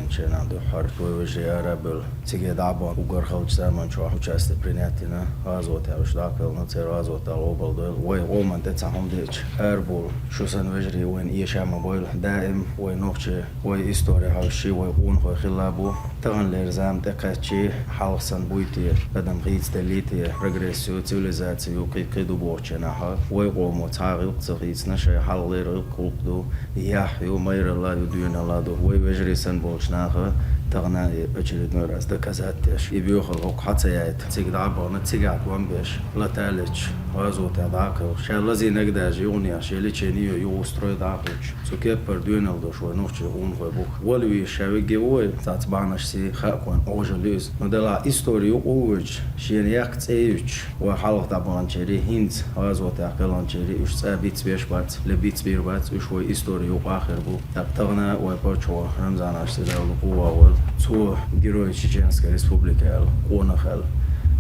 Чеченче надо харфой вежера был. Цеге дабо угорхалч заман чуа участие принятина. Азот я уж дакал на цер азот ал обал дол. Ой оман тецахом деч. Эрбул шусан вежри уен иешама бойл. Даим ой нохче ой история хавши ой унхой хилабу. Таган лерзам текачи халсан буйти. Адам гиц делити прогрессию цивилизацию киду борченаха. Ой омо царил цариц наше халлер кулпду. Я мэр ла юдюна ладу. Ой вежрисан болчнаха. Тагна очередной раз доказать. И бьёхал хацаят. Цигда бона цигат вамбеш. Латалич. Азот адакал. Шалази нагдаж юния шеличени ю устрой дакуч. Суке пердюнал до шо ночи унхой бух. Волви шавиге ой цацбанаш си хакон ожелюз. Но дала историю овч. Шеньяк цеюч. Ой халах дабанчери хинц. Азот акаланчери уж цабиц бешбац. Лебиц бирбац уж ой историю ахер бух. Тагна ой почва рамзанаш си дал кувавол. Цу Героя Чеченской Республики онахал.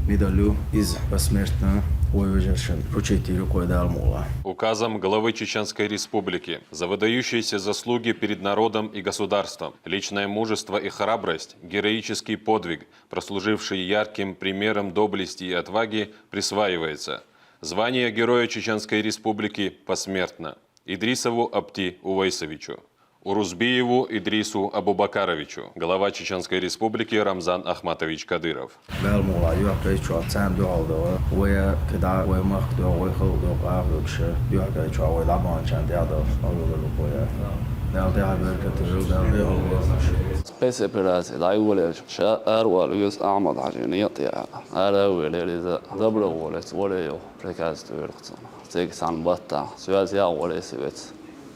Медалю из посмертно вручил рукой Далмула. Указом главы Чеченской Республики за выдающиеся заслуги перед народом и государством, личное мужество и храбрость, героический подвиг, прослуживший ярким примером доблести и отваги, присваивается звание Героя Чеченской Республики посмертно Идрисову Апти Увайсовичу, Урузбиеву Идрису Абубакаровичу, глава Чеченской Республики Рамзан Ахматович Кадыров. Спецоперация дайволе шарвал юз Ахмад Хажинияти аравеле заброволе волею приказывает. Цегсан батта связя воле свец.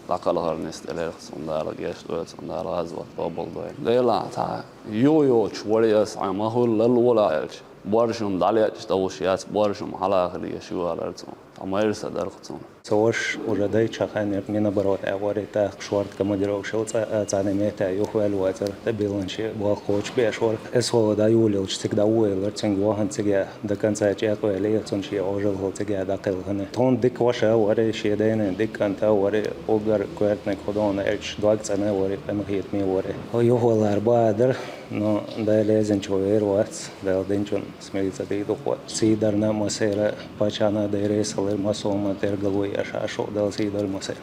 Лакалгарнис делерсон дара гештует дара азват баболдой. Лейла та йо чволиас амахул лалволаэлч. Боршум даляч таушиас боршум халахли шуаларцон. Амайрса дархцон. Сош уже дай чаханер не наоборот, авария шварт командировок шелца цанемета юхвел ватер табиланчи бахоч бешор. Эсхо да юлил всегда уэлэр ценгохан цеге до конца чеква леецончи ожил цеге дакелхане. Тон дик ваша авария шедене дик анта авария огар квертне ходона элч двадцать авария пемхит ми авария. Юхвел арбадер но да лезен човер ватс да денчон смелица дейду ход. Сидарна масера пачана дейресалер масома тергалуй ашашо дал сидар масе.